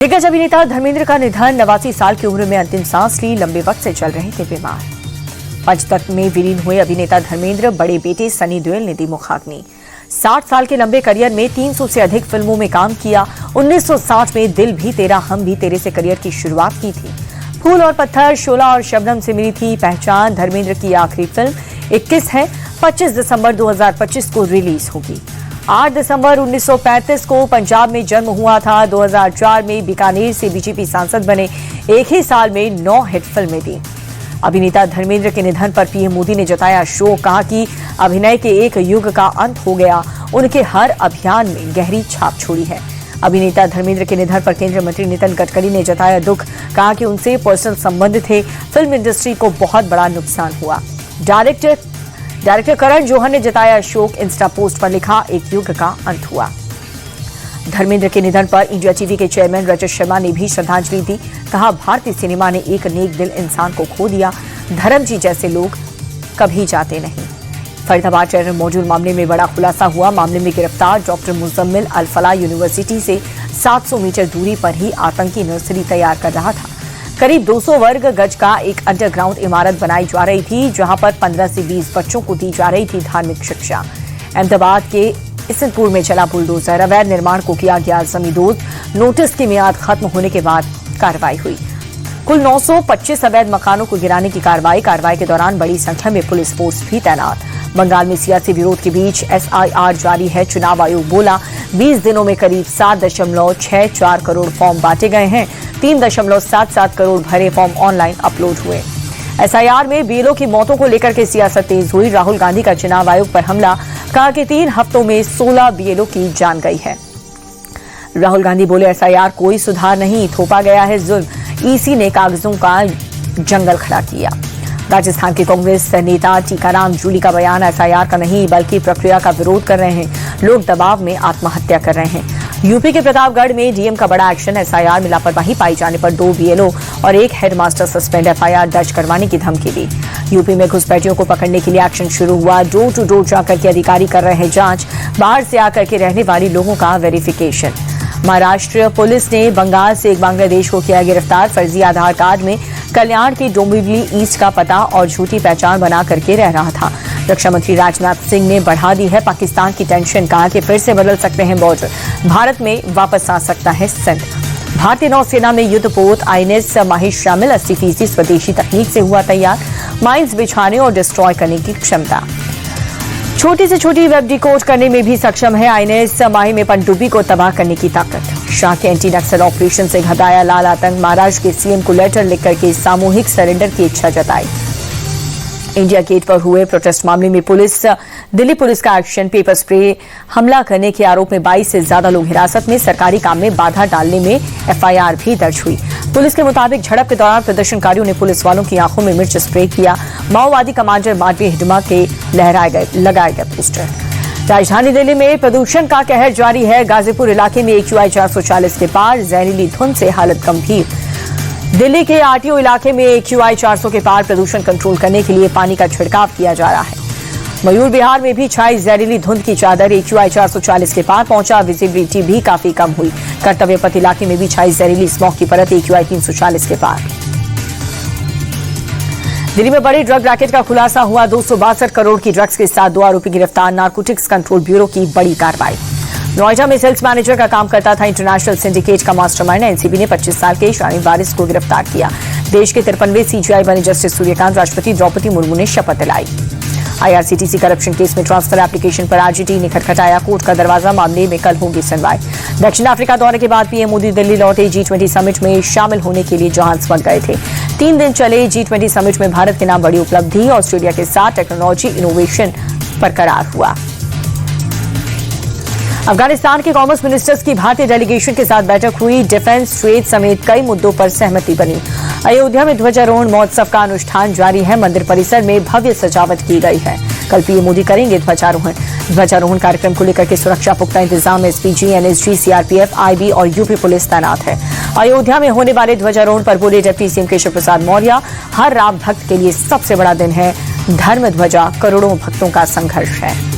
दिग्गज अभिनेता धर्मेंद्र का निधन। 89 साल की उम्र में अंतिम सांस ली। लंबे वक्त से चल रहे थे बीमार। पंचतत्व में विलीन हुए अभिनेता धर्मेंद्र बड़े बेटे सनी देओल ने दी मुखाग्नि। 60 साल के लंबे करियर में 300 से अधिक फिल्मों में काम किया। 1960 में दिल भी तेरा हम भी तेरे से करियर की शुरुआत की थी। फूल और पत्थर, शोला और शबनम से मिली थी पहचान। धर्मेंद्र की आखिरी फिल्म 21 है, 25 दिसंबर 2025 को रिलीज होगी। 8 दिसंबर 1935 को पंजाब में जन्म हुआ था। 2004 में बीकानेर से बीजेपी सांसद बने। एक ही साल में 9 हिट फिल्में दी। अभिनेता धर्मेंद्र के निधन पर पीएम मोदी ने जताया शोक। कहा कि अभिनय के एक युग का अंत हो गया। उनके हर अभियान में गहरी छाप छोड़ी है। अभिनेता धर्मेंद्र के निधन पर केंद्रीय मंत्री नितिन गडकरी ने जताया दुख। कहा कि उनसे पर्सनल संबंध थे। फिल्म इंडस्ट्री को बहुत बड़ा नुकसान हुआ। डायरेक्टर करण जौहर ने जताया शोक। इंस्टा पोस्ट पर लिखा एक युग का अंत हुआ। धर्मेंद्र के निधन पर इंडिया टीवी के चेयरमैन रजत शर्मा ने भी श्रद्धांजलि दी। कहा भारतीय सिनेमा ने एक नेक दिल इंसान को खो दिया। धर्म जी जैसे लोग कभी जाते नहीं। फरीदाबाद टेरर मॉड्यूल मामले में बड़ा खुलासा हुआ। मामले में गिरफ्तार डॉक्टर मुजम्मिल अल फलाह यूनिवर्सिटी से 700 मीटर दूरी पर ही आतंकी नर्सरी तैयार कर रहा था। करीब 200 वर्ग गज का एक अंडरग्राउंड इमारत बनाई जा रही थी, जहां पर 15 से 20 बच्चों को दी जा रही थी धार्मिक शिक्षा। अहमदाबाद के इसनपुर में चला बुलडोजर। अवैध निर्माण को किया गया जमींदोज। नोटिस की मियाद खत्म होने के बाद कार्रवाई हुई। कुल 925 अवैध मकानों को गिराने की कार्रवाई के दौरान बड़ी संख्या में पुलिस फोर्स भी तैनात। बंगाल में सियासी विरोध के बीच SIR जारी है। चुनाव आयोग बोला 20 दिनों में करीब 7.64 करोड़ फॉर्म बांटे गए हैं। 3.77 करोड़ भरे फॉर्म ऑनलाइन अपलोड हुए। SIR में BLO की मौतों को लेकर के सियासत तेज हुई। राहुल गांधी का चुनाव आयोग पर हमला। कहा कि 3 हफ्तों में 16 BLO की जान गई है। राहुल गांधी बोले SIR कोई सुधार नहीं, थोपा गया है जुल्म। EC ने कागजों का जंगल खड़ा किया। राजस्थान के कांग्रेस नेता टीकाराम जूली का बयान SIR का नहीं बल्कि प्रक्रिया का विरोध कर रहे हैं। लोग दबाव में आत्महत्या कर रहे हैं। यूपी के प्रतापगढ़ में डीएम का बड़ा एक्शन। SIR में लापरवाही पाई जाने पर 2 BLO और 1 हेडमास्टर सस्पेंड। FIR दर्ज करवाने की धमकी दी। यूपी में घुसपैठियों को पकड़ने के लिए एक्शन शुरू हुआ। डोर टू डोर जाकर के अधिकारी कर रहे हैं जांच। बाहर से आकर के रहने वाली लोगों का वेरिफिकेशन। महाराष्ट्र पुलिस ने बंगाल से एक बांग्लादेश को किया गिरफ्तार। फर्जी आधार कार्ड में कल्याण के डोंबिवली ईस्ट का पता और झूठी पहचान बना करके रह रहा था। रक्षा मंत्री राजनाथ सिंह ने बढ़ा दी है पाकिस्तान की टेंशन। कहा कि फिर से बदल सकते हैं बॉर्डर। भारत में वापस आ सकता है सिंध। भारतीय नौसेना में युद्धपोत INS माहिर शामिल। 80% स्वदेशी तकनीक से हुआ तैयार। माइंस बिछाने और डिस्ट्रॉय करने की क्षमता। छोटी से छोटी वेब डिकोड करने में भी सक्षम है। INS माही में पनडुब्बी को तबाह करने की ताकत। शाह के एंटी नक्सल ऑपरेशन से घबराया लाल आतंक। महाराष्ट्र के CM को लेटर लिख करके सामूहिक सरेंडर की इच्छा जताई। इंडिया गेट पर हुए प्रोटेस्ट मामले में दिल्ली पुलिस का एक्शन। पेपर स्प्रे हमला करने के आरोप में 22 से ज्यादा लोग हिरासत में। सरकारी काम में बाधा डालने में FIR भी दर्ज हुई। पुलिस के मुताबिक झड़प के दौरान प्रदर्शनकारियों ने पुलिस वालों की आंखों में मिर्च स्प्रे किया। माओवादी कमांडर माडवी हिडमा के लगाए गए पोस्टर। राजधानी दिल्ली में प्रदूषण का कहर जारी है। गाजीपुर इलाके में AQI 440 के पार। जहरीली धुंध से हालत गंभीर। दिल्ली के RTO इलाके में AQI 400 के पार। प्रदूषण कंट्रोल करने के लिए पानी का छिड़काव किया जा रहा है। मयूर बिहार में भी छाई जहरीली धुंध की चादर। AQI 440 के पार पहुंचा। विजिबिलिटी भी काफी कम हुई। कर्तव्य पथ इलाके में भी छाई जहरीली स्मॉग की परत। AQI 340 के पार। दिल्ली में बड़े ड्रग रैकेट का खुलासा हुआ। 262 करोड़ की ड्रग्स के साथ 2 आरोपी गिरफ्तार। नारकोटिक्स कंट्रोल ब्यूरो की बड़ी कार्रवाई। नोएडा में सेल्स मैनेजर का काम करता था इंटरनेशनल सिंडिकेट का मास्टरमाइंड। एनसीबी ने 25 साल के शाहीन वारिस को गिरफ्तार किया। देश के 53वें CGI बने जस्टिस सूर्यकांत राष्ट्रपति द्रौपदी मुर्मू ने शपथ दिलाई। IRCTC करप्शन केस में ट्रांसफर एप्लीकेशन पर RGT ने खटखटाया कोर्ट का दरवाजा। मामले में कल होगी सुनवाई। दक्षिण अफ्रीका दौरे के बाद पीएम मोदी दिल्ली लौटे। G20 समिट में शामिल होने के लिए जोहान्सबर्ग गए थे। 3 दिन चले G20 समिट में भारत के नाम बड़ी उपलब्धि। ऑस्ट्रेलिया के साथ टेक्नोलॉजी इनोवेशन पर करार हुआ। अफगानिस्तान के कॉमर्स मिनिस्टर्स की भारतीय डेलीगेशन के साथ बैठक हुई। डिफेंस, ट्रेड समेत कई मुद्दों पर सहमति बनी। अयोध्या में ध्वजारोहण महोत्सव का अनुष्ठान जारी है। मंदिर परिसर में भव्य सजावट की गई है। कल पीएम मोदी करेंगे ध्वजारोहण कार्यक्रम को लेकर के सुरक्षा पुख्ता इंतजाम। SPG, NSG, CRPF, IB और यूपी पुलिस तैनात है। अयोध्या में होने वाले ध्वजारोहण पर बोले डिप्टी CM केशव प्रसाद मौर्य, हर राम भक्त के लिए सबसे बड़ा दिन है। धर्म ध्वजा करोड़ों भक्तों का संघर्ष है।